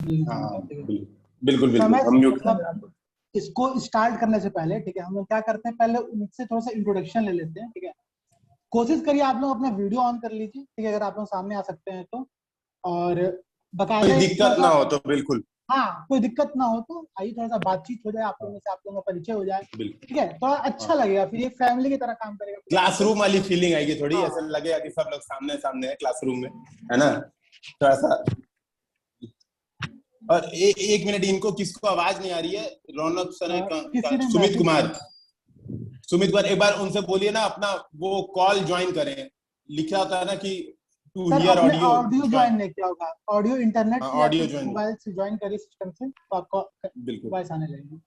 हाँ ठीक है। बिल्कुल बिल्कुल, समय हम म्यूट कर मतलब रहे हैं आपको। इसको स्टार्ट करने से पहले, ठीक है, हम लोग क्या करते हैं, पहले उनसे थोड़ा सा इंट्रोडक्शन ले लेते हैं, ठीक है। कोशिश करिए आप लोग अपना वीडियो ऑन कर लीजिए, ठीक है, अगर आप लोग सामने आ सकते हैं तो। और कोई बकायदा एक थोड़ा दिक्कत ना सा, हो तो बिल्कुल। हाँ कोई दिक्कत ना हो तो आइए, थोड़ा सा बातचीत हो जाए आप लोगों से, आप लोगों का परिचय हो जाए, बिल्कुल। ठीक है, थोड़ा हाँ, अच्छा लगेगा, फिर ये फैमिली की तरह काम करेगा पूरा हम लोग। क्लासरूम वाली फीलिंग आएगी थोड़ी, ऐसे हाँ लगेगा कि सब लोग सामने सामने है क्लासरूम में, है ना, थोड़ा सा। और एक मिनट, इनको किसको आवाज नहीं आ रही है? रौनक सर है किसी ने सुमित मैसेज किया। कुमार, सुमित कुमार, एक बार उनसे बोलिए ना अपना वो कॉल ज्वाइन करें। लिखा होता है ना कि टू सर हियर आपने ऑडियो ऑडियो ज्वाइन ज्वाइन। नहीं किया होगा, ऑडियो इंटरनेट हाँ, से या ऑडियो फिर ज्वाइन, मोबाइल से ज्वाइन करिए सिस्टम से, तो आपको बिल्कुल। वॉइस आने लगेगी।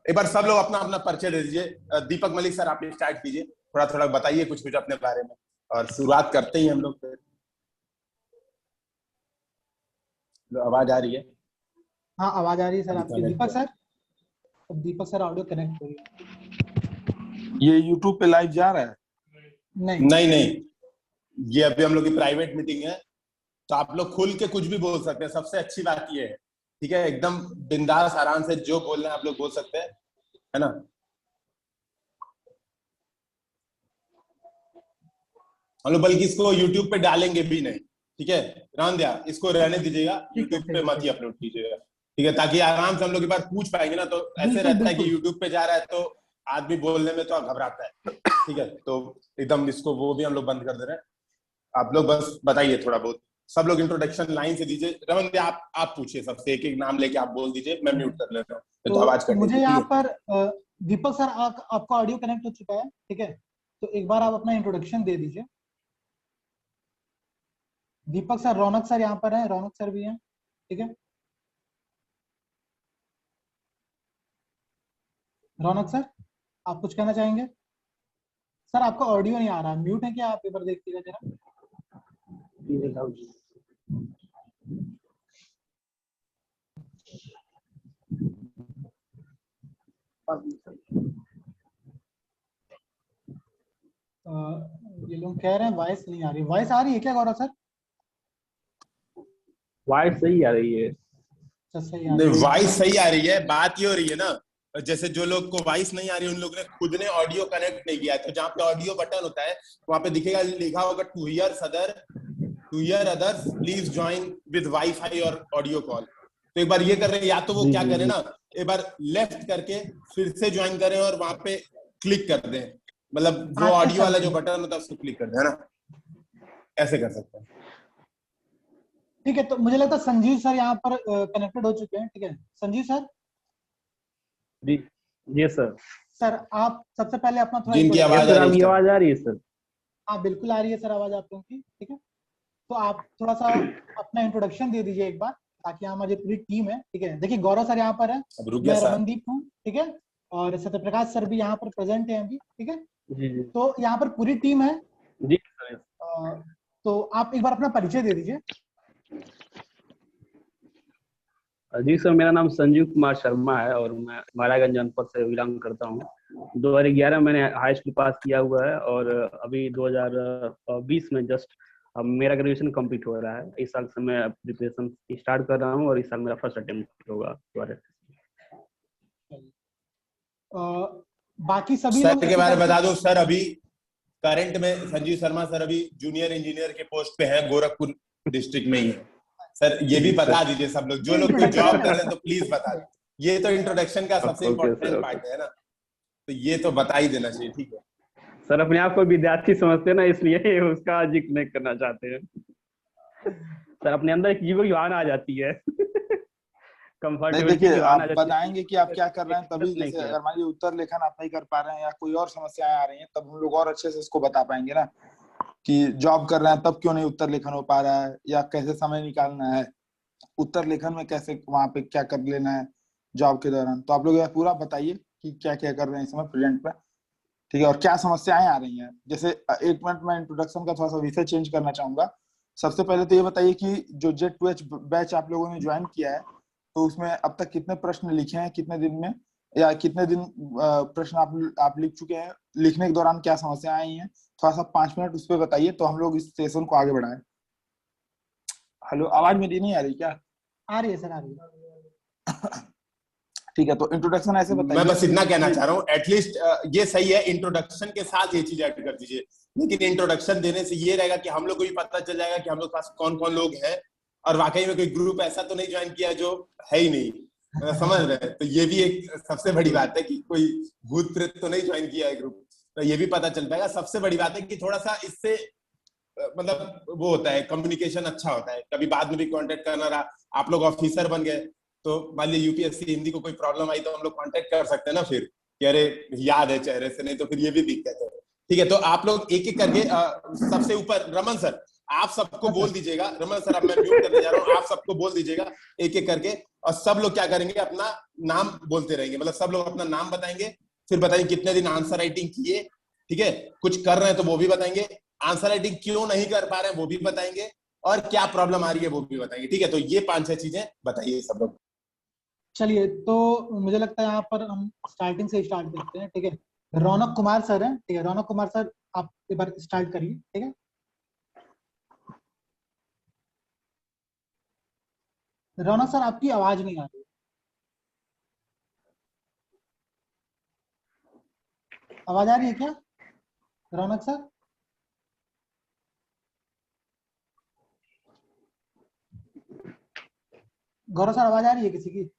एक बार सब लोग अपना अपना परिचय दे दीजिए। दीपक मलिक सर, आप स्टार्ट कीजिए, थोड़ा थोड़ा बताइए कुछ कुछ अपने बारे में, और शुरुआत करते ही हम लोग फिर। आवाज आ रही है? हाँ आवाज आ रही है सर आपकी, कनेक्ट दीपक हुआ? सर। अब दीपक सर ऑडियो कनेक्ट हो गया। ये YouTube पे लाइव जा रहा है? नहीं नहीं नहीं, ये अभी हम लोग की प्राइवेट मीटिंग है, तो आप लोग खुल के कुछ भी बोल सकते हैं, सबसे अच्छी बात ये है, ठीक है, एकदम बिंदास आराम से जो बोलना है आप लोग बोल सकते हैं, है ना। हम लोग बल्कि इसको YouTube पे डालेंगे भी नहीं, ठीक है, रहने दिया, इसको रहने दीजिएगा, ठीक है YouTube ठीक पे है मत ठीक ही है। अपलोड कीजिएगा, ठीक है, ताकि आराम से हम लोग के पास पूछ पाएंगे ना, तो ऐसे बिल्कुल रहता है कि बिल्कुल। YouTube पे जा रहा है तो आदमी बोलने में तो घबराता है, ठीक है, तो एकदम इसको वो भी हम लोग बंद कर दे रहे हैं। आप लोग बस बताइए थोड़ा बहुत, सब लोग इंट्रोडक्शन लाइन से दीजिए। रमन जी, आप पूछिए सबसे, एक एक नाम लेके आप बोल दीजिए, मैं म्यूट कर लेता हूँ तो आवाज तो मुझे कटेगी, ठीक यहाँ है। पर दीपक सर आपका ऑडियो कनेक्ट हो चुका है, ठीक है, तो एक बार आप अपना इंट्रोडक्शन दे दीजिए। दीपक सर, रौनक सर यहाँ पर है, रौनक सर भी हैं, ठीक है। रौनक सर, आप कुछ कहना चाहेंगे? सर आपका ऑडियो नहीं आ रहा, म्यूट है क्या? आप एक बार देखिएगा जरा। ये लोग कह रहे हैं वॉइस नहीं आ रही, वॉइस आ रही है क्या गौरव सर? वाइट सही आ रही है। अच्छा सही आ रही है। वॉइस सही आ रही है, बात ये हो रही है ना, जैसे जो लोग को वॉइस नहीं आ रही है उन लोग ने खुद ने ऑडियो कनेक्ट नहीं किया है, तो जहाँ पे ऑडियो बटन होता है वहां पे दिखेगा, लिखा होगा to hear others please join with WiFi और ऑडियो कॉल। तो एक बार ये कर रहे हैं, या तो वो जी क्या जी करें जी। ना, एक बार लेफ्ट करके फिर से ज्वाइन करें और वहां पे क्लिक कर दें, मतलब वो अच्छा ऑडियो सर वाला जो ठीक बटन होता है उसको क्लिक कर दें, है ना, ऐसे कर सकते हैं। है। तो मुझे लगता है संजीव सर यहाँ पर कनेक्टेड हो चुके हैं, ठीक है, संजीव सर। जी जी सर। सर आप सबसे पहले अपना थोड़ा जिनकी ये आवाज इंट्रोडक्शन। आ सर रही है आपकी स्टार्ट। आवाज आ रही है सर? हाँ बिल्कुल आ रही है सर आवाज आप लोगों की, ठीक है। तो आप थोड़ा सा अपना इंट्रोडक्शन दे दीजिए एक बार, ताकि हमारी पूरी टीम है, ठीक है, देखिए गौरव सर यहाँ पर है, अब रुक गया मैं सर। रमनदीप हूँ, ठीक है, और सत्यप्रकाश सर भी यहाँ पर प्रेजेंट है अभी, ठीक है। जी जी तो यहाँ पर पूरी टीम है। जी सर। तो आप एक बार अपना परिचय दे दीजिए। जी सर, मेरा नाम संजीव कुमार शर्मा है और मैं महाराजगंज जनपद से बिलोंग करता हूँ। 2011 मैंने हाई स्कूल पास किया हुआ है और अभी 2020 में जस्ट मेरा ग्रेजुएशन कंप्लीट हो रहा है। इस साल से मैं प्रिपरेशन स्टार्ट कर रहा हूँ और इस साल मेरा फर्स्ट अटेम्प्ट होगा। बाकी सभी सर लोग एक के ही बारे में तरीके बता से। दो, सर अभी करंट में संजीव शर्मा सर अभी जूनियर इंजीनियर के पोस्ट पे हैं, गोरखपुर डिस्ट्रिक्ट में ही है। सर ये भी जी बता सर। दीजिए, सब लोग जो ये लोग कोई इंट्रोडक्शन जॉब कर है। रहे हैं तो प्लीज बता दीजिए, ये तो इंट्रोडक्शन का सबसे okay sir, important okay part है ना, तो ये तो बता ही देना चाहिए, ठीक है। सर। अपने आप को विद्यार्थी समझते हैं ना, इसलिए उसका जिक्र नहीं करना चाहते हैं। सर अपने अंदर एक जीव की भावना आ जाती है। नहीं, कंफर्टेबिलिटी देखिए की भावना आ आप जाती बताएंगे कि आप क्या कर रहे हैं, तभी नहीं जैसे किया। अगर मान लीजिए उत्तर लेखन आप नहीं कर पा रहे हैं या कोई और समस्याएं आ रही हैं, तब हम लोग और अच्छे से इसको बता पाएंगे ना, कि जॉब कर रहे हैं तब क्यों नहीं उत्तर लेखन हो पा रहा है, या कैसे समय निकालना है उत्तर लेखन में, कैसे वहां पे क्या कर लेना है जॉब के दौरान। तो आप लोग यह पूरा बताइए कि क्या क्या कर रहे हैं इस समय प्रेजेंट पे, ठीक है, और क्या समस्याएं आ रही हैं। जैसे एक मिनट में इंट्रोडक्शन का थोड़ा सा विषय चेंज करना चाहूंगा। सबसे पहले तो ये बताइए कि जो J2H बैच आप लोगों ने ज्वाइन किया है, तो उसमें अब तक कितने प्रश्न लिखे हैं, कितने दिन में, या कितने दिन प्रश्न आप लिख चुके हैं, लिखने के दौरान क्या समस्याएं आई हैं, थोड़ा सा 5 मिनट उस पर बताइए, तो हम लोग इस सेशन को आगे बढ़ाएं। हेलो, आवाज मेरी नहीं आ रही क्या? आ रही है सर, आ रही है। ठीक है, तो इंट्रोडक्शन ऐसे बताइए। मैं बस इतना कहना चाह रहा हूँ, एटलीस्ट ये सही है, इंट्रोडक्शन के साथ ये चीज ऐड कर दीजिए, लेकिन इंट्रोडक्शन देने से ये रहेगा कि हम लोग को भी पता चल जाएगा कि हम लोग पास कौन कौन लोग हैं, और वाकई में कोई ग्रुप ऐसा तो नहीं ज्वाइन किया जो है ही नहीं, समझ रहे हैं? तो ये भी एक सबसे बड़ी बात है कि कोई भूत प्रेत तो नहीं ज्वाइन किया है ग्रुप, तो ये भी पता चल पाएगा। सबसे बड़ी बात है कि थोड़ा सा इससे मतलब वो होता है, कम्युनिकेशन अच्छा होता है, कभी बाद में भी कांटेक्ट करना रहा, आप लोग ऑफिसर बन गए तो मान लीजिए यूपीएससी हिंदी को कोई प्रॉब्लम आई तो हम लोग कांटेक्ट कर सकते हैं ना फिर, कि अरे याद है चेहरे से, नहीं तो फिर ये भी दिक्कत है। ठीक है, तो आप लोग एक एक करके सबसे ऊपर रमन सर आप सबको बोल दीजिएगा, रमन सर अब मैं म्यूट करने जा रहा हूँ, आप सबको बोल दीजिएगा एक एक करके, और सब लोग क्या करेंगे अपना नाम बोलते रहेंगे, मतलब सब लोग अपना नाम बताएंगे, फिर बताएंगे कितने दिन आंसर राइटिंग किए, ठीक है, कुछ कर रहे हैं तो वो भी बताएंगे, आंसर राइटिंग क्यों नहीं कर पा रहे हैं वो भी बताएंगे, और क्या प्रॉब्लम आ रही है वो भी बताएंगे। ठीक है, तो ये 5-6 चीजें बताइए सब लोग। चलिए, तो मुझे लगता है यहाँ पर हम स्टार्टिंग से स्टार्ट करते हैं। ठीक है, रौनक कुमार सर हैं। ठीक है, रौनक कुमार सर आप एक बार स्टार्ट करिए। ठीक है, रौनक सर आपकी आवाज नहीं आ रही। आवाज आ रही है क्या रौनक सर? गौरव सर आवाज आ रही है किसी की?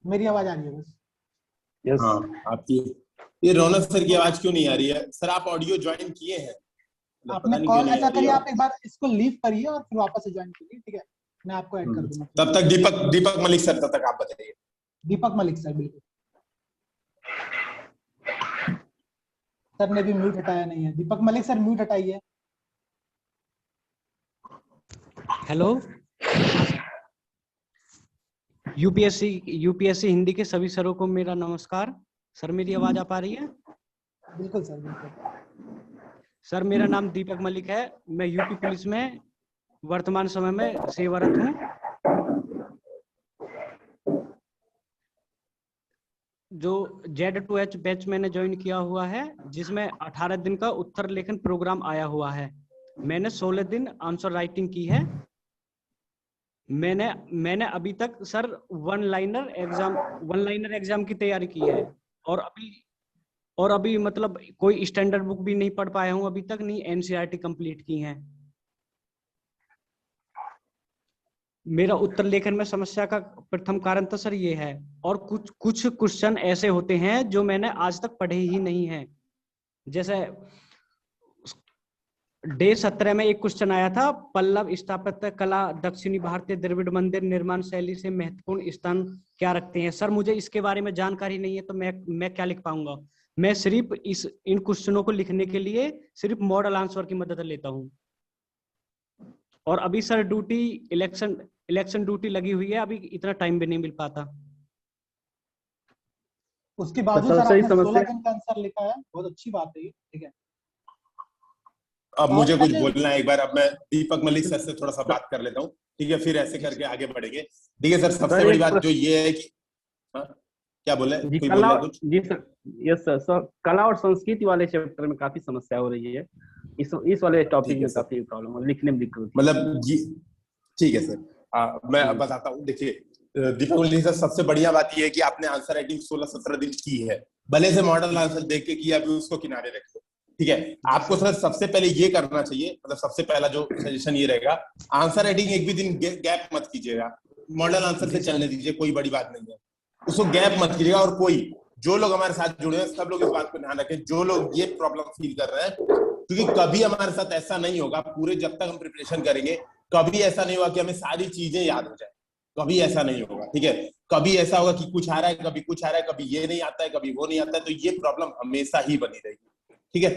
मेरी आवाज आ रही है बस। यस हाँ आपकी, ये रौनक सर की आवाज क्यों नहीं आ रही है? सर आप ऑडियो ज्वाइन किए हैं? आपने कॉल ऐसा करिए, आप एक बार इसको लीव करिए और फिर वापस से ज्वाइन कीजिए। ठीक है, मैं आपको ऐड कर दूंगा। तब तक दीपक मलिक सर, तब तक आप बताइए। दीपक मलिक सर, बिल्कुल। सर ने भी म्यूट हटाया नहीं है। दीपक मलिक सर म्यूट हटाइए। हेलो, यूपीएससी हिंदी के सभी सरों को मेरा नमस्कार। सर मेरी आवाज आ पा रही है? बिल्कुल सर, बिल्कुल। सर मेरा नाम दीपक मलिक है, मैं यूपी पुलिस में वर्तमान समय में सेवारत हूँ। जो Z2H बैच मैंने ज्वाइन किया हुआ है, जिसमें 18 दिन का उत्तर लेखन प्रोग्राम आया हुआ है। मैंने 16 दिन आंसर राइटिंग की है। मैंने अभी तक सर वन लाइनर एग्जाम की तैयारी की है, और अभी मतलब कोई स्टैंडर्ड बुक भी नहीं पढ़ पाया हूँ अभी तक, नहीं एनसीईआरटी कंप्लीट की है। मेरा उत्तर लेखन में समस्या का प्रथम कारण तो सर ये है, और कुछ क्वेश्चन ऐसे होते हैं जो मैंने आज तक पढ़े ही नहीं है। जैसे डे 17 में एक क्वेश्चन आया था, पल्लव स्थापत्य कला दक्षिणी भारतीय द्रविड़ मंदिर निर्माण शैली से महत्वपूर्ण स्थान क्या रखते हैं। सर मुझे इसके बारे में जानकारी नहीं है, तो मैं क्या लिख पाऊंगा। मैं सिर्फ इन क्वेश्चनों को लिखने के लिए सिर्फ मॉडल आंसर की मदद लेता हूं। और अभी सर ड्यूटी इलेक्शन ड्यूटी लगी हुई है, अभी इतना टाइम भी नहीं मिल पाता। उसके बावजूद सर आपने 16 दिन का आंसर लिखा है, बहुत अच्छी बात है ये। ठीक है, अब मुझे कुछ बोलना है एक बार, अब मैं दीपक मलिक सर से थोड़ा सा बात कर लेता हूँ, ठीक है, फिर ऐसे करके आगे बढ़ेंगे। ठीक है सर, सबसे बड़ी बात जो ये है कि क्या बोले, कोई बोल रहा है कुछ? जी सर, यस सर, कला और संस्कृति वाले चैप्टर में काफी समस्या हो रही है, इस वाले टॉपिक में काफी प्रॉब्लम है, लिखने में दिक्कत, मतलब ठीक है सर, मैं बताता हूँ। देखिए दीपक मलिक सर, सबसे बढ़िया बात ये है कि आपने आंसर राइटिंग 16-17 दिन की है, भले से मॉडल आंसर देख के किया, अभी उसको किनारे रखो। ठीक है, आपको सर सबसे पहले ये करना चाहिए, मतलब सबसे पहला जो सजेशन ये रहेगा, आंसर राइटिंग एक भी दिन गैप मत कीजिएगा, मॉडल आंसर से चलने दीजिए, कोई बड़ी बात नहीं है, उसको गैप मत कीजिएगा। और कोई जो लोग हमारे साथ जुड़े हैं सब लोग इस बात को ध्यान रखें, जो लोग ये प्रॉब्लम फील कर रहे हैं, क्योंकि कभी हमारे साथ ऐसा नहीं होगा, पूरे जब तक हम प्रिपरेशन करेंगे कभी ऐसा नहीं होगा कि हमें सारी चीजें याद हो जाए, कभी ऐसा नहीं होगा। ठीक है, कभी ऐसा होगा कि कुछ आ रहा है, कभी कुछ आ रहा है, कभी ये नहीं आता है, कभी वो नहीं आता है, तो ये प्रॉब्लम हमेशा ही बनी रहेगी। ठीक है,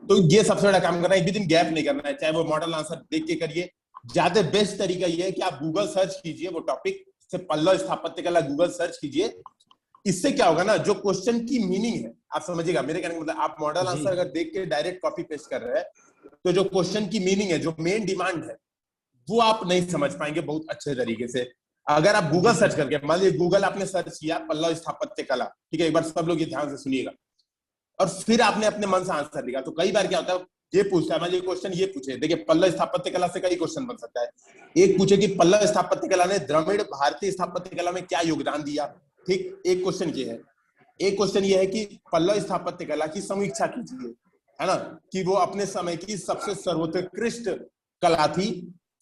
तो ये सबसे बड़ा काम करना है, एक भी दिन गैप नहीं करना है, चाहे वो मॉडल आंसर देख के करिए। ज्यादा बेस्ट तरीका ये है कि आप गूगल सर्च कीजिए, वो टॉपिक से पल्लव स्थापत्य कला गूगल सर्च कीजिए। इससे क्या होगा ना, जो क्वेश्चन की मीनिंग है आप समझिएगा, मेरे कहने का मतलब, आप मॉडल आंसर अगर देख के डायरेक्ट कॉपी पेस्ट कर रहे हैं तो जो क्वेश्चन की मीनिंग है, जो मेन डिमांड है, वो आप नहीं समझ पाएंगे बहुत अच्छे तरीके से। अगर आप गूगल सर्च करके, मान लीजिए गूगल आपने सर्च किया पल्लव स्थापत्य कला, ठीक है, एक बार सब लोग ये ध्यान से सुनिएगा, और फिर आपने अपने मन से आंसर लिखा, तो कई बार क्या होता है ये पूछता है, मान लीजिए क्वेश्चन ये पूछे, देखिए पल्लव स्थापत्य कला से कई क्वेश्चन बन सकता है। एक पूछे कि पल्लव स्थापत्य कला ने द्रविड़ भारतीय स्थापत्य कला में क्या योगदान दिया, ठीक, एक क्वेश्चन ये है। एक क्वेश्चन ये है कि पल्लव स्थापत्य कला की समीक्षा कीजिए, है ना, कि वो अपने समय की सबसे सर्वोत्कृष्ट कला थी,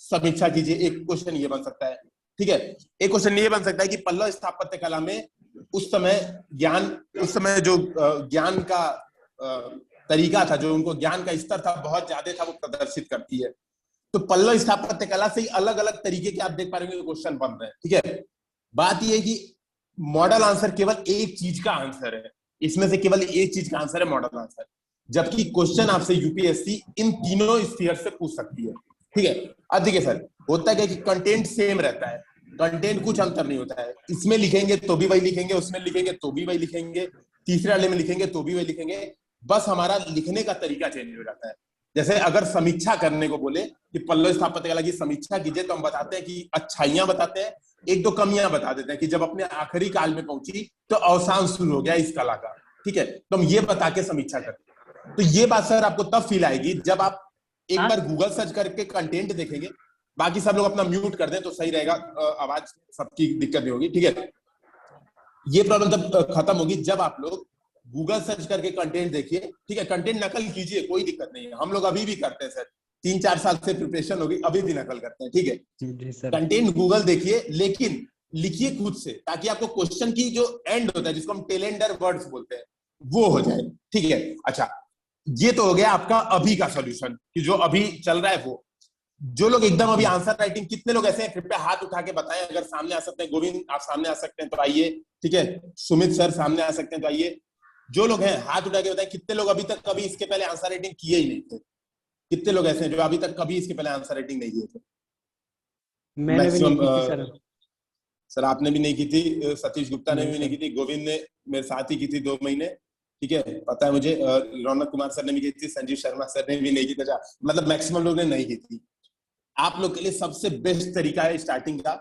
समीक्षा कीजिए, एक क्वेश्चन ये बन सकता है, ठीक है। एक क्वेश्चन ये बन सकता है कि पल्लव स्थापत्य कला में उस समय जो ज्ञान का तरीका था, जो उनको ज्ञान का स्तर था बहुत ज्यादा था, वो प्रदर्शित करती है। तो पल्लव स्थापत्य कला से ही अलग अलग तरीके के आप देख पा रहे हैं क्वेश्चन बन रहे हैं, ठीक है। बात यह है कि मॉडल आंसर केवल एक चीज का आंसर है, इसमें से केवल एक चीज का आंसर है मॉडल आंसर, जबकि क्वेश्चन आपसे यूपीएससी इन तीनों स्फीयर से पूछ सकती है, ठीक है। अब देखिए सर, होता है कि कंटेंट सेम रहता है, कंटेंट कुछ अंतर नहीं होता है, इसमें लिखेंगे तो भी वही लिखेंगे, उसमें लिखेंगे तो भी वही लिखेंगे, तीसरे वाले में लिखेंगे तो भी वही लिखेंगे, बस हमारा लिखने का तरीका चेंज हो जाता है। जैसे अगर समीक्षा करने को बोले कि पल्लव स्थापत्य कला की समीक्षा कीजिए, तो हम बताते हैं कि अच्छाइयां बताते हैं, एक दो कमियां बता देते हैं कि जब अपने आखिरी काल में पहुंची तो अवसान शुरू हो गया इस कला का, ठीक है, तो हम ये बता के समीक्षा करते हैं। तो ये बात सर आपको तब फील आएगी जब आप एक बार गूगल सर्च करके कंटेंट देखेंगे। बाकी सब लोग अपना म्यूट कर दें तो सही रहेगा, आवाज सबकी दिक्कत नहीं होगी, ठीक है। ये प्रॉब्लम तब खत्म होगी जब आप लोग गूगल सर्च करके कंटेंट देखिए, ठीक है, कंटेंट नकल कीजिए, कोई दिक्कत नहीं है, हम लोग अभी भी करते हैं सर, 3-4 साल से प्रिपरेशन होगी, अभी भी नकल करते हैं, ठीक है। कंटेंट गूगल देखिए, लेकिन लिखिए खुद से, ताकि आपको क्वेश्चन की जो एंड होता है, जिसको हम टेलेंडर वर्ड्स बोलते हैं, वो हो जाए, ठीक है। अच्छा, ये तो हो गया आपका अभी का सोल्यूशन कि जो अभी चल रहा है वो। जो लोग एकदम अभी आंसर राइटिंग, कितने लोग ऐसे हैं, कृपया हाथ उठा के बताएं, अगर सामने आ सकते हैं। गोविंद आप सामने आ सकते हैं तो आइए, ठीक है। सुमित सर सामने आ सकते हैं तो आइए। जो लोग हैं हाथ उठा के बताएं, कितने लोग अभी तक कभी इसके पहले आंसर राइटिंग किए ही नहीं थे। कितने लोग ऐसे हैं जो अभी तक कभी इसके पहले आंसर राइटिंग नहीं किए थे? मैंने भी नहीं की थी सर। सर आपने भी नहीं की थी, सतीश गुप्ता ने भी नहीं की थी, गोविंद ने मेरे साथ ही की थी 2 महीने, ठीक है, पता है मुझे। रौनक कुमार सर ने भी की थी, संजीव शर्मा सर ने भी नहीं की थी, मतलब मैक्सिमम लोग ने नहीं की थी। आप लोग के लिए सबसे बेस्ट तरीका है स्टार्टिंग का,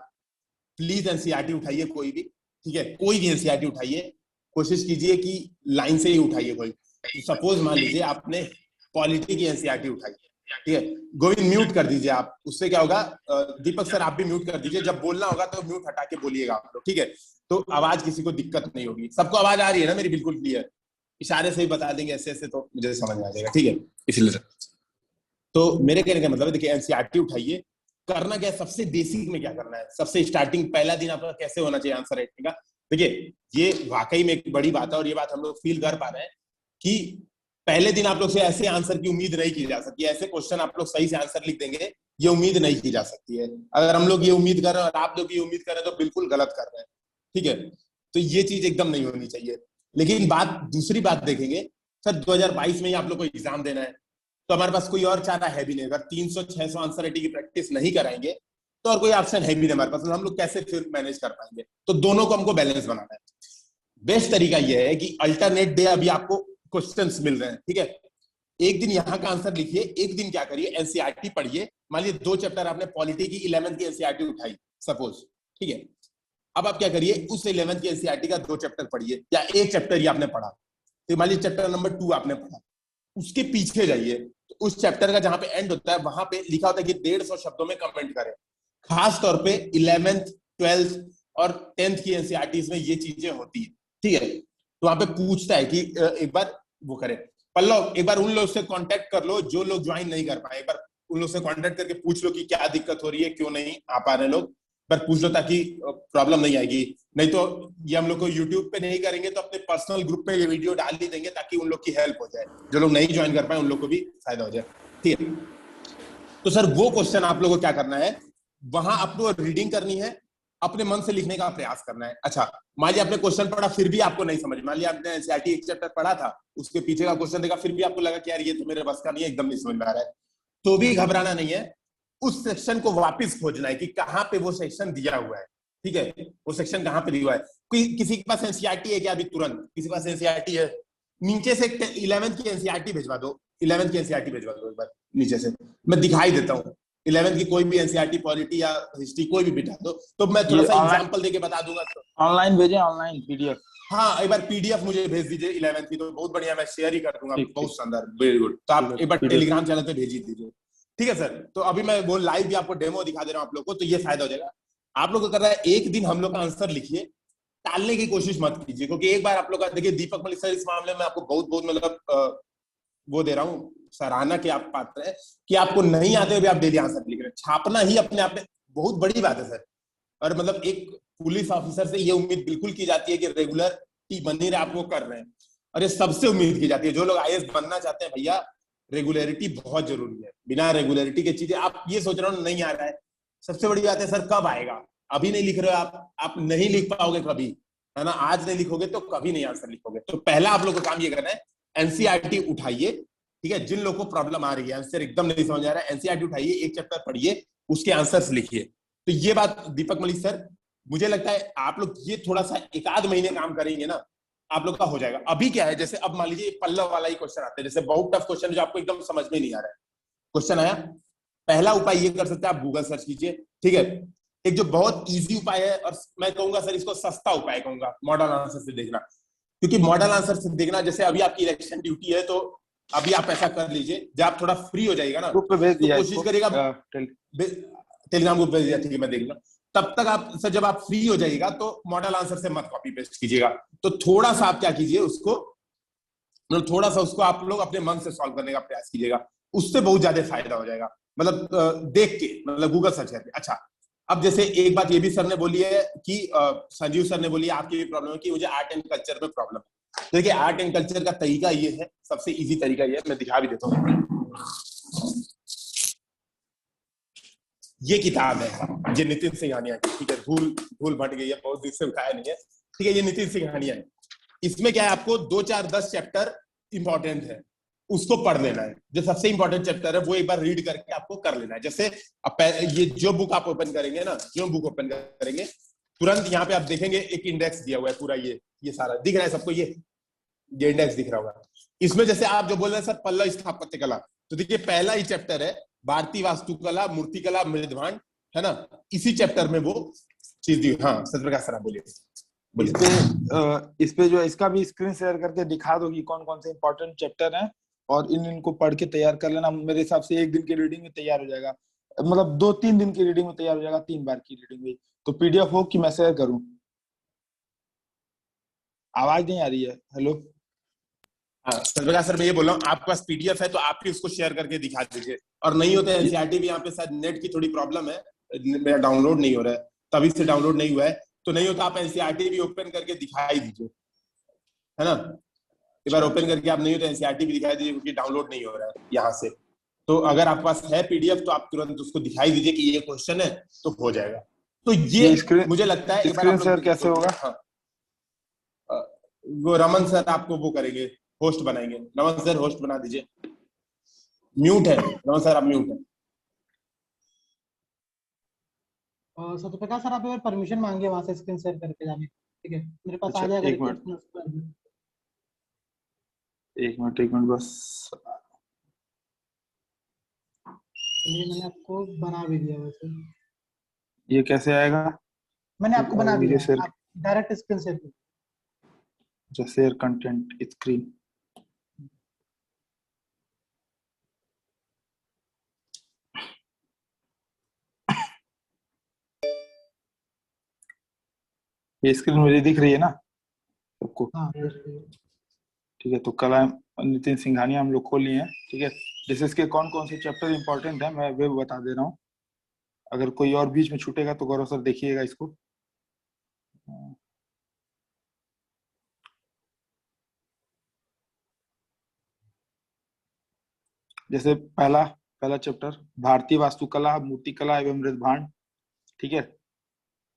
प्लीज एनसीईआरटी उठाइए कोई भी, ठीक है, कोई भी एनसीईआरटी उठाइए, कोशिश कीजिए कि लाइन से ही उठाइए कोई। सपोज मान लीजिए आपने पॉलिटी की एनसीईआरटी उठाई, ठीक है, गोविंद म्यूट कर दीजिए आप, उससे क्या होगा, दीपक सर आप भी म्यूट कर दीजिए, जब बोलना होगा तो म्यूट हटा के बोलिएगा आप लोग, ठीक है, तो आवाज किसी को दिक्कत नहीं होगी। सबको आवाज आ रही है ना मेरी? बिल्कुल क्लियर, इशारे से ही बता देंगे ऐसे ऐसे तो मुझे समझ में आ जाएगा, ठीक है। इसलिए तो मेरे कहने का मतलब है, देखिए एनसीईआरटी उठाइए, करना क्या है, सबसे बेसिक में क्या करना है, सबसे स्टार्टिंग पहला दिन आपका कैसे होना चाहिए आंसर राइटिंग का। देखिए ये वाकई में एक बड़ी बात है, और ये बात हम लोग फील कर पा रहे हैं कि पहले दिन आप लोग से ऐसे आंसर की उम्मीद नहीं की जा सकती, ऐसे क्वेश्चन आप लोग सही से आंसर लिख देंगे, ये उम्मीद नहीं की जा सकती है। अगर हम लोग ये उम्मीद कर रहे हैं और आप लोग ये उम्मीद कर रहे हैं तो बिल्कुल गलत कर रहे हैं, ठीक है। तो ये चीज एकदम नहीं होनी चाहिए। लेकिन दूसरी बात देखेंगे सर, 2022 में ही आप लोग को एग्जाम देना है, तो हमारे पास कोई और चारा है भी नहीं। अगर 300-600 आंसर राइटिंग की प्रैक्टिस नहीं कराएंगे तो और कोई ऑप्शन है भी नहीं हमारे पास, तो हम लोग कैसे फिर मैनेज कर पाएंगे? तो दोनों को हमको बैलेंस बनाना है। बेस्ट तरीका यह है कि अल्टरनेट डे अभी आपको क्वेश्चंस मिल रहे हैं, ठीक है, एक दिन यहाँ का आंसर लिखिए, एक दिन क्या करिए, एनसीईआरटी पढ़िए। मान लीजिए 2 चैप्टर आपने पॉलिटी की 11th की एनसीईआरटी उठाई सपोज, ठीक है, अब आप क्या करिए, उस 11th की एनसीईआरटी का 2 चैप्टर पढ़िए, या एक चैप्टर ही आपने पढ़ा, तो मान लीजिए चैप्टर नंबर 2 आपने पढ़ा, उसके पीछे जाइए, तो उस चैप्टर का जहां पे एंड होता है वहां पे लिखा होता है कि 150 शब्दों में कमेंट करें। खास तौर पे 11th 12th और 10th की एनसीईआरटीज में ये चीजें होती है, ठीक है। तो वहां पे पूछता है कि एक बार वो करें। पल्लव एक बार उन लोग से कांटेक्ट कर लो जो लोग ज्वाइन नहीं कर पाए, एक बार उन लोग से कांटेक्ट करके पूछ लो कि क्या दिक्कत हो रही है, क्यों नहीं आ पा रहे लोग, पर पूछ लो ताकि प्रॉब्लम नहीं आएगी। नहीं तो ये हम लोग को यूट्यूब पे नहीं करेंगे तो अपने पर्सनल ग्रुप पे ये वीडियो डाल ही देंगे ताकि उन लोग की हेल्प हो जाए, जो लोग नहीं ज्वाइन कर पाए उन लोग को भी फायदा हो जाए, ठीक है। तो सर वो क्वेश्चन आप लोगों को क्या करना है, वहां आपको रीडिंग करनी है, अपने मन से लिखने का प्रयास करना है। अच्छा मान लिया आपने क्वेश्चन पढ़ा फिर भी आपको नहीं समझ, मान लिया आपने एनसीईआरटी एक चैप्टर पढ़ा था, उसके पीछे का क्वेश्चन देखा, फिर भी आपको लगा कि यार ये तो मेरे बस का नहीं है, एकदम नहीं समझ में आ रहा है, तो भी घबराना नहीं है, उस सेक्शन को वापस खोजना है कि कहाँ पे वो सेक्शन दिया हुआ है, ठीक है, वो सेक्शन कहाँ पे दिया हुआ है। किसी के पास एनसीईआरटी है क्या अभी तुरंत? किसी के पास एनसीईआरटी है? नीचे से 11th की एनसीईआरटी भिजवा दो, 11th की एनसीईआरटी भिजवा दो एक बार नीचे से, मैं दिखाई देता हूँ 11th की कोई भी एनसीईआरटी, पॉलिटी या हिस्ट्री कोई भी बिठा दो, तो मैं थोड़ा सा एग्जांपल देके बता दूंगा। ऑनलाइन भेजें, ऑनलाइन पीडीएफ। हाँ, एक बार पीडीएफ मुझे भेज दीजिए 11th की, तो बहुत बढ़िया, मैं शेयर ही कर दूंगा। ठीक, बहुत शानदार, वेरी गुड। तो आप एक बार टेलीग्राम चैनल पे भेज ही दीजिए, ठीक है सर। तो अभी मैं वो लाइव भी आपको डेमो दिखा दे रहा हूँ आप लोग को, तो ये फायदा हो जाएगा। आप लोग को कर रहा है, एक दिन हम लोग का आंसर लिखिए, टालने की कोशिश मत कीजिए, क्योंकि एक बार आप लोग का देखिए, दीपक मलिक सर इस मामले में आपको बहुत बहुत मतलब वो दे रहा हूँ, सराहना के आप पात्र है कि आपको नहीं आते हुए आप डेली आंसर लिख रहे हैं। छापना ही अपने आप में बहुत बड़ी बात है सर। और मतलब एक पुलिस ऑफिसर से ये उम्मीद बिल्कुल की जाती है कि रेगुलर बनी रहे, आप वो कर रहे हैं, और ये सबसे उम्मीद की जाती है। जो लोग आईएएस बनना चाहते हैं भैया, रेगुलरिटी बहुत जरूरी है। बिना रेगुलरिटी के चीजें, आप ये सोच रहे हो नहीं आ रहा है, सबसे बड़ी बात है सर, कब आएगा? अभी नहीं लिख रहे हो आप नहीं लिख पाओगे कभी, है ना। आज नहीं लिखोगे तो कभी नहीं आंसर लिखोगे। तो पहला आप लोग को काम ये करना है, एनसीईआरटी उठाइए, ठीक है। जिन लोगों को प्रॉब्लम आ रही है, आंसर एकदम नहीं समझ आ रहा है, एनसीईआरटी उठाइए, एक चैप्टर पढ़िए, उसके आंसर्स लिखिए। तो ये बात दीपक मलिक सर, मुझे लगता है आप लोग ये थोड़ा सा एक आध महीने काम करेंगे ना, आप लोग का हो जाएगा। अभी क्या है, जैसे अब मान लीजिए पल्लव वाला ही क्वेश्चन आता है, जैसे बहुत टफ क्वेश्चन जो आपको एकदम समझ में नहीं आ रहा है, क्वेश्चन आया, पहला उपाय ये कर सकते हैं, आप गूगल सर्च कीजिए, ठीक है। एक जो बहुत इजी उपाय है, और मैं कहूंगा सर इसको सस्ता उपाय कहूंगा, मॉडल आंसर से देखना। क्योंकि मॉडल आंसर से देखना, जैसे अभी आपकी इलेक्शन ड्यूटी है, तो अभी आप ऐसा कर लीजिए, जब आप थोड़ा फ्री हो जाइएगा ना, ग्रुप पे भेज दिया, तो कोशिश करिएगा, टेलीग्राम ग्रुप पे भेज दिया, ठीक है, मैं देख लूंगा। तब तक आप सर, जब आप फ्री हो जाइएगा तो मॉडल आंसर से मत कॉपी पेस्ट कीजिएगा। तो थोड़ा सा आप क्या कीजिए, उसको मतलब थोड़ा सा उसको आप लोग अपने मन से सॉल्व करने का प्रयास कीजिएगा, उससे बहुत ज्यादा फायदा हो जाएगा। मतलब देख के, मतलब गूगल सर्च करके। अच्छा, अब जैसे एक बात ये भी सर ने बोली है कि संजीव सर ने बोली है, आपकी भी प्रॉब्लम है कि मुझे आर्ट एंड कल्चर में प्रॉब्लम है। देखिए, आर्ट एंड कल्चर का तरीका ये है, सबसे इजी तरीका ये है, मैं दिखा भी देता हूँ। ये किताब है, ये नितिन सिंघानिया की, ठीक है। भूल भट गई है, बहुत दिन से उठाया नहीं है, ठीक है। ये नितिन सिंघानिया है। इसमें क्या है, आपको 2 4 10 चैप्टर इंपॉर्टेंट है, उसको पढ़ लेना है। जो सबसे इंपॉर्टेंट चैप्टर है वो एक बार रीड करके आपको कर लेना है। जैसे अब ये जो बुक आप ओपन करेंगे ना, जो बुक ओपन करेंगे, तुरंत यहाँ पे आप देखेंगे एक इंडेक्स दिया हुआ है पूरा, ये सारा दिख रहा है सबको, ये इंडेक्स दिख रहा होगा। इसमें जैसे आप जो बोल रहे हैं सर, पल्लव स्थापत्य कला, तो देखिए पहला ही चैप्टर है भारतीय वास्तुकला, मूर्तिकला, मृदभांड, है ना। इसी चैप्टर में वो चीज दी। हाँ सत्यप्रकाश सर, बोलिए। इस पे जो इसका भी स्क्रीन शेयर करके दिखा दो कि कौन कौन से इंपॉर्टेंट चैप्टर हैं, और इनको पढ़ के तैयार कर लेना। मेरे हिसाब से 1 दिन की रीडिंग में तैयार हो जाएगा, मतलब 2-3 दिन की रीडिंग में तैयार हो जाएगा, 3 बार की रीडिंग में। तो पीडीएफ हो कि मैं शेयर करूं? आवाज नहीं आ रही है, हेलो। हाँ सत्यप्रकाश सर, मैं ये बोल रहा हूँ, आपके पास पीडीएफ है तो आप भी उसको शेयर करके दिखा दीजिए। और नहीं होता है एनसीईआरटी भी, यहाँ पे शायद नेट की थोड़ी प्रॉब्लम है, मेरा डाउनलोड नहीं हो रहा है, तभी से डाउनलोड नहीं हुआ है। तो नहीं होता, आप एनसीईआरटी भी ओपन करके दिखाई दीजिए, है ना। एक बार ओपन करके आप, नहीं होता एनसीईआरटी भी दिखाई दीजिए, क्योंकि डाउनलोड नहीं हो रहा है यहाँ से। तो अगर आपके पास है पीडीएफ तो आप तुरंत उसको दिखाई दीजिए कि ये क्वेश्चन है, तो हो जाएगा। तो ये मुझे लगता है स्क्रीन शेयर कैसे होगा? हाँ, वो रमन सर आपको वो करेंगे, होस्ट बनाएंगे। रमन सर होस्ट बना दीजिए। म्यूट है रमन सर, आप म्यूट है। सत्यप्रकाश सर, आप एक बार परमिशन मांगिए वहां से स्क्रीन शेयर करके जाने, ठीक है। मेरे पास आ जाएगा। एक मिनट बस, मैंने आपको बना भी दिया। वैसे ये कैसे आएगा? मैंने आपको बना दिया, आप डायरेक्ट स्क्रीन शेयर कीजिए। जो शेयर कंटेंट स्क्रीन, ये स्क्रीन मेरी दिख रही है ना सबको? हाँ ठीक है। तो कला नितिन सिंघानिया हम लोग खोल लिए हैं, ठीक है। जैसे इसके कौन कौन से चैप्टर इंपॉर्टेंट है मैं वे बता दे रहा हूँ। अगर कोई और बीच में छूटेगा तो गौरव सर देखिएगा इसको। जैसे पहला चैप्टर भारतीय वास्तुकला, मूर्तिकला एवं मृदभांड, ठीक है।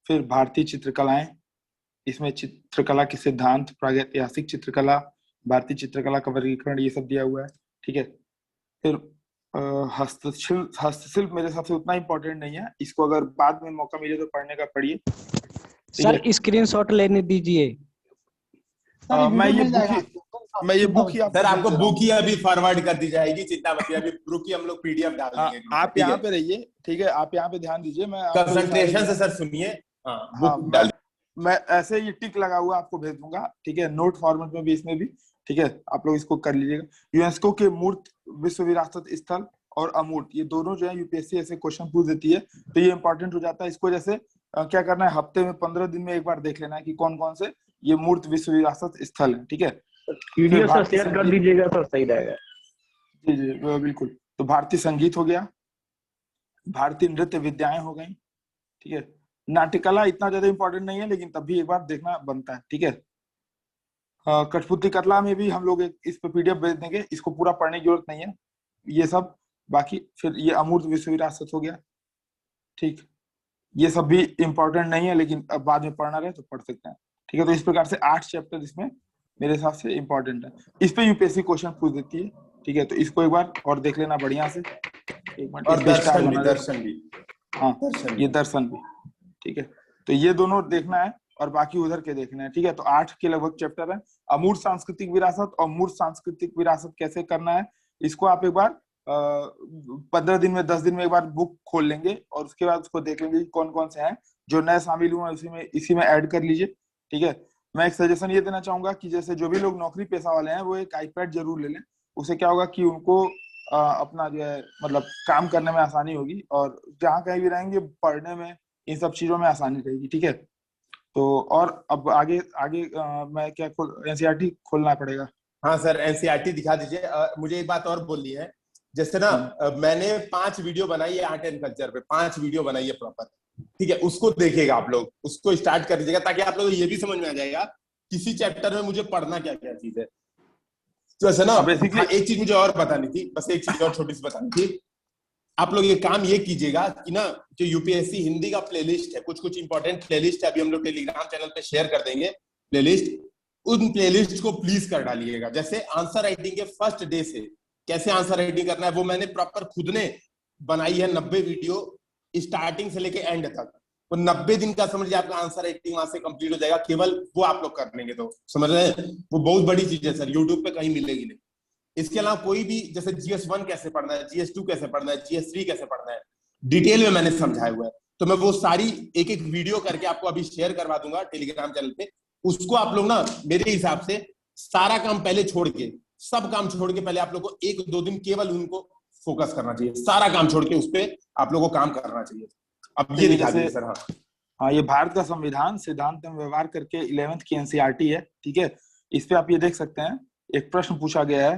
फिर भारतीय चित्रकलाएं, इसमें चित्रकला के सिद्धांत, प्रागैतिहासिक चित्रकला, भारतीय चित्रकला का वर्गीकरण, ये सब दिया हुआ है, ठीक है। फिर हस्तशिल्प मेरे हिसाब से उतना इंपॉर्टेंट नहीं है, इसको अगर बाद में मौका मिले तो पढ़ने का पढ़िए। सर स्क्रीनशॉट लेने दीजिए। मैं ये बुक ही सर आपको बुक ही अभी फॉरवर्ड कर दी जाएगी, चिंता मत कीजिए। अभी बुक ही हम लोग पीडीएफ डाल देंगे। आप यहाँ पे रहिए, ठीक है। आप यहाँ पे ध्यान दीजिए, मैं कंसंट्रेशन से सर सुनिए। हाँ, मैं ऐसे ये टिक लगा हुआ आपको भेज दूंगा, ठीक है, नोट फॉर्मेट में भी, इसमें भी, ठीक है, आप लोग इसको कर लीजिएगा। यूनेस्को के मूर्त विश्व विरासत स्थल और अमूर्त, ये दोनों जो है यूपीएससी ऐसे क्वेश्चन पूछ देती है, तो ये इंपॉर्टेंट हो जाता है। इसको जैसे क्या करना है, हफ्ते में 15 दिन में एक बार देख लेना है कि कौन कौन से ये मूर्त विश्व विरासत स्थल है, ठीक है। वीडियो सर शेयर कर दीजिएगा सर, सही रहेगा। जी जी बिल्कुल। तो भारतीय संगीत हो गया, भारतीय नृत्य विद्याएं हो गई, ठीक है। नाट्यकला इतना ज्यादा इंपॉर्टेंट नहीं है, लेकिन तब भी एक बार देखना बनता है, ठीक है। कठपुतली कतला में भी हम लोग इस पे पीडीएफ भेज देंगे, इसको पूरा पढ़ने की जरूरत नहीं है ये सब। बाकी फिर ये अमूर्त विश्व विरासत हो गया, ठीक, ये सब भी इंपॉर्टेंट नहीं है, लेकिन अब बाद में पढ़ना रहे तो पढ़ सकते हैं, ठीक है। तो इस प्रकार से 8 चैप्टर इसमें मेरे हिसाब से इंपॉर्टेंट है। इस पे यूपीएससी क्वेश्चन पूछ देती है, ठीक है। तो इसको एक बार और देख लेना बढ़िया से, एक मिनट। और दर्शन भी, हाँ ये दर्शन भी, ठीक है। तो ये दोनों देखना है और बाकी उधर के देखना है, ठीक है। तो 8 के लगभग चैप्टर है। अमूर्त सांस्कृतिक विरासत और मूर्त सांस्कृतिक विरासत कैसे करना है, इसको आप एक बार 15 दिन में 10 दिन में एक बार बुक खोल लेंगे और उसके बाद उसको देख लेंगे कौन कौन से हैं जो नए शामिल हुए, इसी में ऐड कर लीजिए, ठीक है। मैं एक सजेशन ये देना चाहूंगा कि जैसे जो भी लोग नौकरी पेशा वाले हैं वो एक आईपैड जरूर ले लें। उससे क्या होगा कि उनको अपना जो है मतलब काम करने में आसानी होगी, और जहाँ कहीं भी रहेंगे पढ़ने में इन सब चीजों में आसानी रहेगी, ठीक है। तो और अब आगे आगे मैं क्या एनसीईआरटी खोलना पड़ेगा। हाँ सर, एनसीईआरटी दिखा दीजिए। मुझे एक बात और बोलनी है, जैसे ना मैंने 5 वीडियो बनाई है आर्ट एंड कल्चर पे, 5 वीडियो बनाई है प्रॉपर, ठीक है। उसको देखिएगा आप लोग, उसको स्टार्ट कर दीजिएगा, ताकि आप लोग ये भी समझ में आ जाएगा किसी चैप्टर में मुझे पढ़ना क्या क्या चीज है। तो ऐसा ना बेसिकली एक चीज मुझे और बतानी थी, बस एक चीज और छोटी सी बतानी थी। आप लोग ये काम ये कीजिएगा कि ना, जो यूपीएससी हिंदी का प्लेलिस्ट है, कुछ कुछ इंपॉर्टेंट प्लेलिस्ट है, अभी हम लोग टेलीग्राम चैनल पे शेयर कर देंगे प्लेलिस्ट, उन प्लेलिस्ट को प्लीज कर डालिएगा। जैसे आंसर राइटिंग के फर्स्ट डे से कैसे आंसर राइटिंग करना है, वो मैंने प्रॉपर खुद ने बनाई है 90 वीडियो, स्टार्टिंग से लेके एंड तक। वो 90 दिन का समझ आपका आंसर राइटिंग वहां से कंप्लीट हो जाएगा, केवल वो आप लोग कर लेंगे तो, समझ रहे हैं। वो बहुत बड़ी चीज है सर, यूट्यूब पे कहीं मिलेगी नहीं। इसके अलावा कोई भी, जैसे GS1 कैसे पढ़ना है, GS2 कैसे पढ़ना है, GS3 कैसे पढ़ना है, डिटेल में मैंने समझाया हुआ है। तो मैं वो सारी एक एक वीडियो करके आपको अभी शेयर करवा दूंगा टेलीग्राम चैनल पे। उसको आप लोग ना मेरे हिसाब से सारा काम पहले छोड़ के, सब काम छोड़ के पहले आप लोग को 1-2 दिन केवल उनको फोकस करना चाहिए, सारा काम छोड़ के उस पर आप लोग को काम करना चाहिए। अब ये दिखा दीजिए सर। हाँ ये भारत का संविधान सिद्धांत में व्यवहार करके 11th की एनसीईआरटी है, ठीक है। इस पे आप ये देख सकते हैं, एक प्रश्न पूछा गया है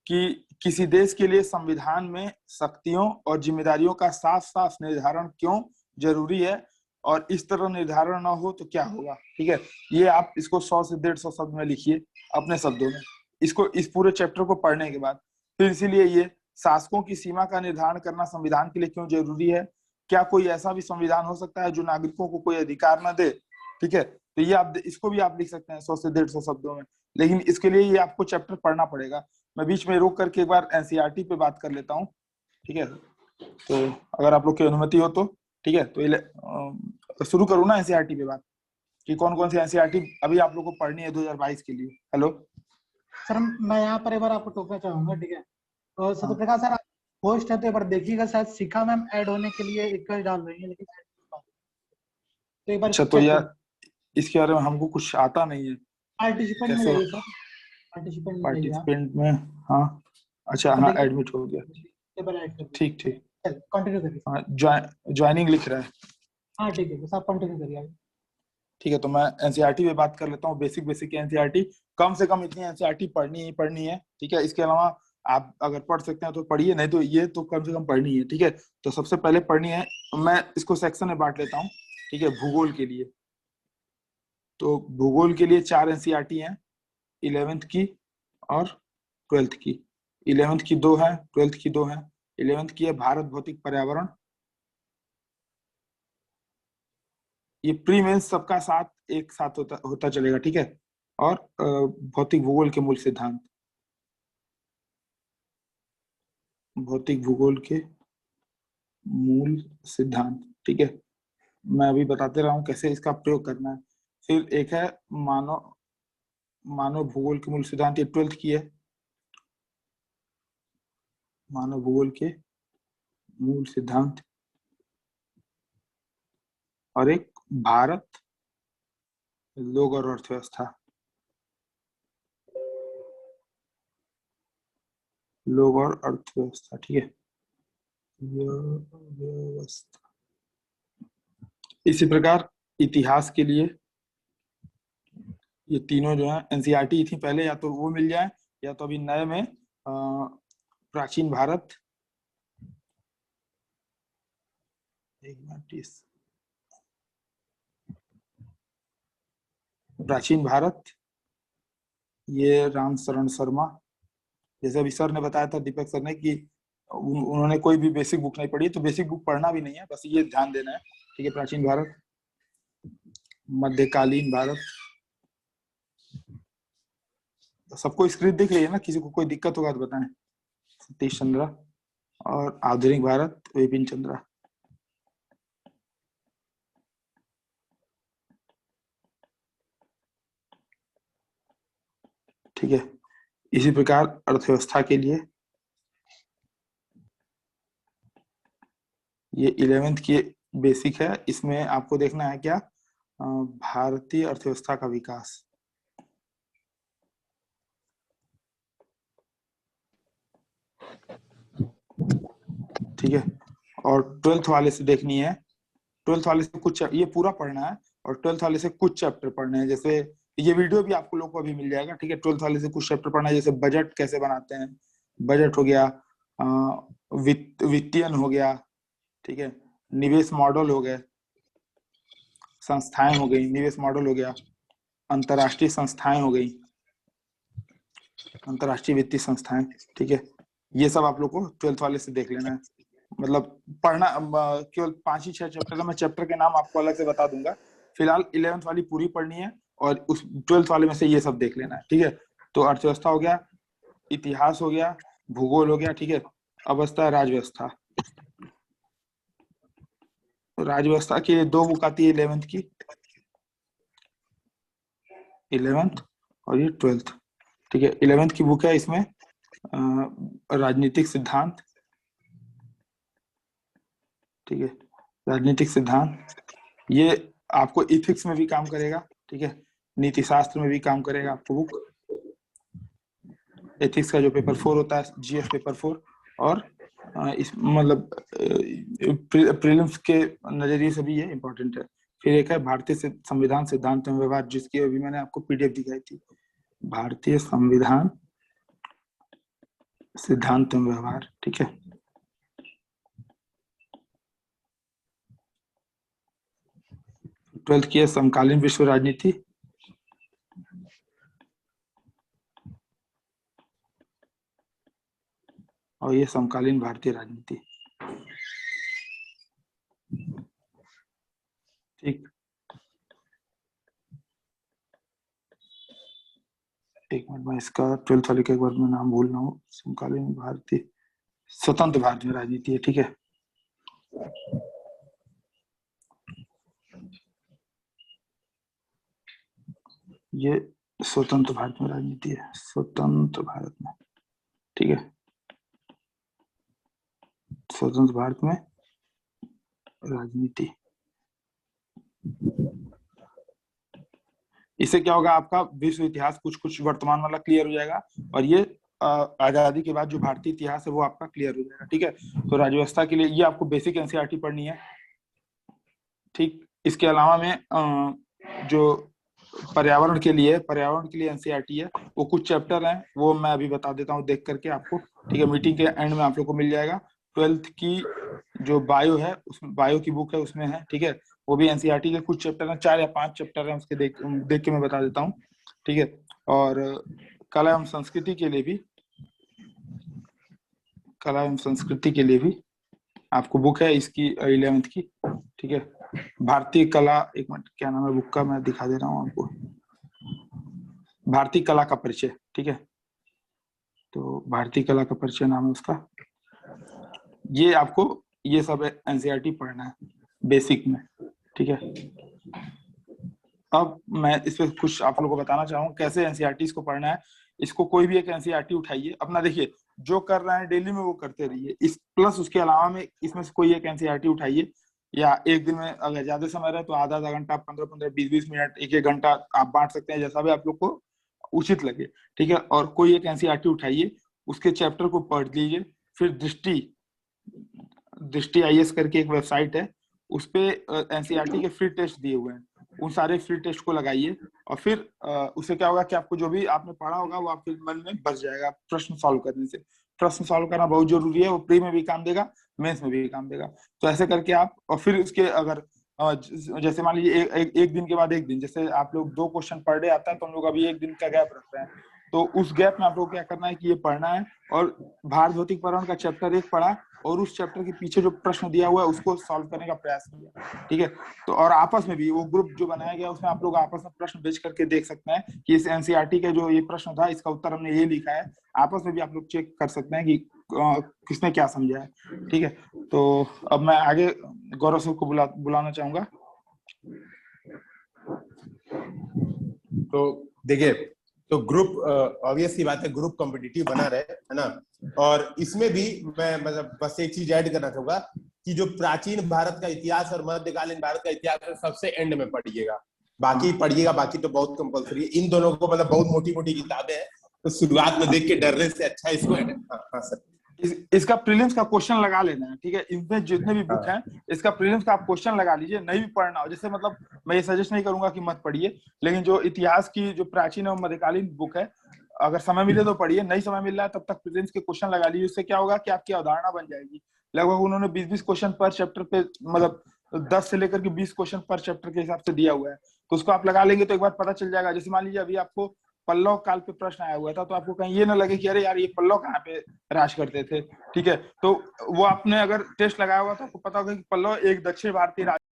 कि किसी देश के लिए संविधान में शक्तियों और जिम्मेदारियों का साफ साफ निर्धारण क्यों जरूरी है, और इस तरह निर्धारण ना हो तो क्या होगा, ठीक है। ये आप इसको 100 से 150 शब्द में लिखिए अपने शब्दों में, इसको इस पूरे चैप्टर को पढ़ने के बाद। फिर इसीलिए ये शासकों की सीमा का निर्धारण करना संविधान के लिए क्यों जरूरी है, क्या कोई ऐसा भी संविधान हो सकता है जो नागरिकों को कोई अधिकार न दे, ठीक है। तो ये आप इसको भी आप लिख सकते हैं 100 से 150 शब्दों में, लेकिन इसके लिए ये आपको चैप्टर पढ़ना पड़ेगा। मैं बीच में रोक करके एक बार एनसीईआरटी पे बात कर लेता हूँ, ठीक है। तो अगर आप लोग की अनुमति हो तो ठीक है, तो शुरू करूँ ना एनसीईआरटी पे बात, कि कौन कौन सी एनसीईआरटी अभी आप लोग को पढ़नी है 2022 के लिए। हेलो सर, मैं यहाँ पर एक बार आपको टोकना चाहूंगा, ठीक है। और सत्यप्रकाश सर, पोस्ट है तो एक बार देखिएगा, शायद शिखा मैम ऐड होने के लिए रिक्वेस्ट डाल रही है, लेकिन तो एक बार अच्छा, तो यार इसके बारे में हमको कुछ आता नहीं है। पार्टिसिपेंट में जाइए सर, पार्टिसिपेंट में, हाँ अच्छा, हाँ एडमिट हो गया, ठीक ठीक, कंटिन्यू करिए। हाँ ज्वाइनिंग लिख रहा है, हाँ ठीक है, सब कंटिन्यू करिए। ठीक है। तो मैं एनसीईआरटी पे बात कर लेता हूँ, बेसिक एनसीईआरटी, कम से कम इतनी एनसीईआरटी पढ़नी है, ठीक है। इसके अलावा आप अगर पढ़ सकते हैं तो पढ़िए, नहीं तो ये तो कम से कम पढ़नी है, ठीक है। तो सबसे पहले पढ़नी है, मैं इसको सेक्शन में बांट लेता हूँ, ठीक है। भूगोल के लिए, तो भूगोल के लिए 4 एनसीईआरटी हैं, 11th की और 12th की। 11th की 2 है, 12th की 2 है। 11th की है भारत भौतिक पर्यावरण, ये प्री मेंस सबका साथ एक साथ होता चलेगा, ठीक है। और भौतिक भूगोल के मूल सिद्धांत, भौतिक भूगोल के मूल सिद्धांत, ठीक है। मैं अभी बताते रहा हूँ कैसे इसका प्रयोग करना है। फिर एक है मानव भूगोल के मूल सिद्धांत, ये 12th की है, मानव भूगोल के मूल सिद्धांत। और एक भारत लोग और अर्थव्यवस्था, लोग और अर्थव्यवस्था, ठीक है, व्यवस्था। इसी प्रकार इतिहास के लिए ये तीनों जो है एनसीईआरटी थी पहले, या तो वो मिल जाए या तो अभी नए में प्राचीन भारत, प्राचीन भारत, ये राम शरण शर्मा, जैसे अभी सर ने बताया था, दीपक सर ने, कि उन्होंने कोई भी बेसिक बुक नहीं पढ़ी, तो बेसिक बुक पढ़ना भी नहीं है, बस ये ध्यान देना है, ठीक है। प्राचीन भारत, मध्यकालीन भारत, सबको स्क्रीन दिख रही है ना, किसी को कोई दिक्कत होगा तो बताएं। सतीश चंद्र, और आधुनिक भारत विपिन चंद्र। ठीक है, इसी प्रकार अर्थव्यवस्था के लिए ये 11th की बेसिक है, इसमें आपको देखना है क्या, भारतीय अर्थव्यवस्था का विकास। ठीक है, और 12th वाले से देखनी है, 12th वाले से कुछ, ये पूरा पढ़ना है, और 12th वाले से कुछ चैप्टर पढ़ने हैं, जैसे ये वीडियो भी आपको लोग को अभी मिल जाएगा, ठीक है। 12th वाले से कुछ चैप्टर पढ़ना है, जैसे बजट कैसे बनाते हैं, बजट हो गया, वित्तीयन हो गया, ठीक है, निवेश मॉडल हो गए, संस्थाएं हो गई, निवेश मॉडल हो गया, अंतरराष्ट्रीय संस्थाएं हो गई, अंतरराष्ट्रीय वित्तीय संस्थाएं, ठीक है। ये सब आप लोग को 12th वाले से देख लेना है, मतलब पढ़ना केवल 5 ही 6 चैप्टर है, मैं चैप्टर के नाम आपको अलग से बता दूंगा। फिलहाल 11th वाली पूरी पढ़नी है, और उस 12th वाले में से ये सब देख लेना है, ठीक है। तो अर्थव्यवस्था हो गया, इतिहास हो गया, भूगोल हो गया, ठीक है। अवस्था, राजव्यवस्था, राजव्यवस्था की 2 बुक आती है 11th की, 11th और ये 12th, ठीक है। 11th की बुक है, इसमें राजनीतिक सिद्धांत, ठीक है, राजनीतिक सिद्धांत, ये आपको इथिक्स में भी काम करेगा, ठीक है, नीति शास्त्र में भी काम करेगा आपको बुक। एथिक्स का जो पेपर 4 होता है, जीएस पेपर 4, और इस मतलब प्रीलिम्स के नजरिए से भी ये इम्पोर्टेंट है। फिर एक है भारतीय संविधान सिद्धांत एवं व्यवहार, जिसकी अभी मैंने आपको पीडीएफ दिखाई थी, भारतीय संविधान सिद्धांत एवं व्यवहार, ठीक है। ट्वेल्थ की समकालीन विश्व राजनीति, और ये समकालीन भारतीय राजनीति, ठीक। एक मिनट में इसका 12th वाले के एक बार मैं नाम भूल रहा हूँ, समकालीन भारतीय, स्वतंत्र भारत में राजनीति है, ठीक है। ये स्वतंत्र भारत में राजनीति है, स्वतंत्र भारत में, ठीक है, स्वतंत्र भारत में राजनीति। इससे क्या होगा, आपका विश्व इतिहास कुछ कुछ वर्तमान वाला क्लियर हो जाएगा, और ये आजादी के बाद जो भारतीय इतिहास है वो आपका क्लियर हो जाएगा, ठीक है। तो राजव्यवस्था के लिए ये आपको बेसिक एनसीईआरटी पढ़नी है, ठीक। इसके अलावा में जो पर्यावरण के लिए एनसीईआरटी है, वो कुछ चैप्टर हैं, वो मैं अभी बता देता हूँ देख करके आपको, ठीक है। मीटिंग के एंड में आप लोग को मिल जाएगा। 12th की जो बायो है, उसमें बायो की बुक है, उसमें है, ठीक है, वो भी एनसीईआरटी के कुछ चैप्टर हैं, 4 या 5 चैप्टर हैं, उसके देख के मैं बता देता हूँ, ठीक है। और कला एवं संस्कृति के लिए भी आपको बुक है इसकी 11th की, ठीक है। भारतीय कला, एक मिनट, क्या नाम है बुक का, मैं दिखा दे रहा हूँ आपको, भारतीय कला का परिचय, ठीक है। तो भारतीय कला का परिचय नाम है उसका। ये आपको ये सब एनसीईआरटी पढ़ना है बेसिक में, ठीक है। अब मैं इस पे कुछ आप लोगों को बताना चाहूंगा कैसे एनसीईआरटी को पढ़ना है। इसको कोई भी एक एनसीईआरटी उठाइए, अपना देखिए जो कर रहे हैं डेली में वो करते रहिए, इस प्लस उसके अलावा में इसमें से कोई एक एनसीईआरटी उठाइए, या एक दिन में अगर ज्यादा समय रहे तो आधा आधा घंटा, 15-15, 20-20 मिनट, 1-1 घंटा आप बांट सकते हैं, जैसा भी आप लोग को उचित लगे। ठीक है, और कोई एक एनसीईआरटी उठाइए, उसके चैप्टर को पढ़ लीजिए, फिर दृष्टि आईएएस करके एक वेबसाइट है, उस पे एनसीईआरटी के फ्री टेस्ट दिए हुए हैं, उन सारे फ्री टेस्ट को लगाइए, और फिर उससे क्या होगा कि आपको जो भी आपने पढ़ा होगा वो आपके मन में बस जाएगा प्रश्न सॉल्व करने से। प्रश्न सॉल्व करना बहुत जरूरी है, वो प्री में भी काम देगा, मेंस में भी काम देगा। तो ऐसे करके आप, और फिर उसके अगर जैसे मान लीजिए एक दिन के बाद एक दिन, जैसे आप लोग 2 क्वेश्चन पर डे आता है तो हम लोग अभी एक दिन का गैप रख रहे हैं, तो उस गैप में आप लोग क्या करना है कि ये पढ़ना है, और भारत भौतिक पर्यावरण का चैप्टर 1 पढ़ा, और उस चैप्टर के पीछे जो प्रश्न दिया हुआ है उसको सॉल्व करने का प्रयास किया। ठीक है, तो और आपस में भी वो ग्रुप जो बनाया गया उसमें आप लोग आपस में प्रश्न भेज करके देख सकते हैं कि इस एनसीईआरटी का जो ये प्रश्न था इसका उत्तर हमने ये लिखा है, आपस में भी आप लोग चेक कर सकते हैं कि किसने क्या समझा है। ठीक है, तो अब मैं आगे गौरव सर को बुलाना चाहूंगा। तो देखिए, तो ग्रुप ऑब्वियस सी बात है, ग्रुप कॉम्पिटिटिव बना रहे, है ना। और इसमें भी मैं मतलब बस एक चीज ऐड करना चाहूंगा कि जो प्राचीन भारत का इतिहास और मध्यकालीन भारत का इतिहास सबसे एंड में पढ़िएगा, बाकी तो बहुत कंपलसरी है। इन दोनों को मतलब बहुत मोटी मोटी किताबें हैं, तो शुरुआत में देख के डरने से अच्छा इसको हाँ सर इसका प्रीलिम्स का क्वेश्चन लगा लेना है। ठीक है, इसमें जितने भी बुक हैं इसका प्रीलिम्स का आप क्वेश्चन लगा लीजिए, नहीं भी पढ़ना हो, जैसे मतलब मैं ये सजेस्ट नहीं करूंगा कि मत पढ़िए, लेकिन जो इतिहास की जो प्राचीन और मध्यकालीन बुक है अगर समय मिले तो पढ़िए, नहीं समय मिल रहा है तब तक प्रीलिम्स के क्वेश्चन लगा लीजिए। उससे क्या होगा कि आपकी अवधारणा बन जाएगी। लगभग उन्होंने 20-20 क्वेश्चन पर चैप्टर पे, मतलब 10 से लेकर के 20 क्वेश्चन पर चैप्टर के हिसाब से दिया हुआ है, तो उसको आप लगा लेंगे तो एक बार पता चल जाएगा। जैसे मान लीजिए अभी आपको पल्लव काल पे प्रश्न आया हुआ था, तो आपको कहीं ये ना लगे कि अरे यार ये पल्लव कहाँ पे राज करते थे। ठीक है, तो वो आपने अगर टेस्ट लगाया हुआ था आपको पता होगा कि पल्लव एक दक्षिण भारतीय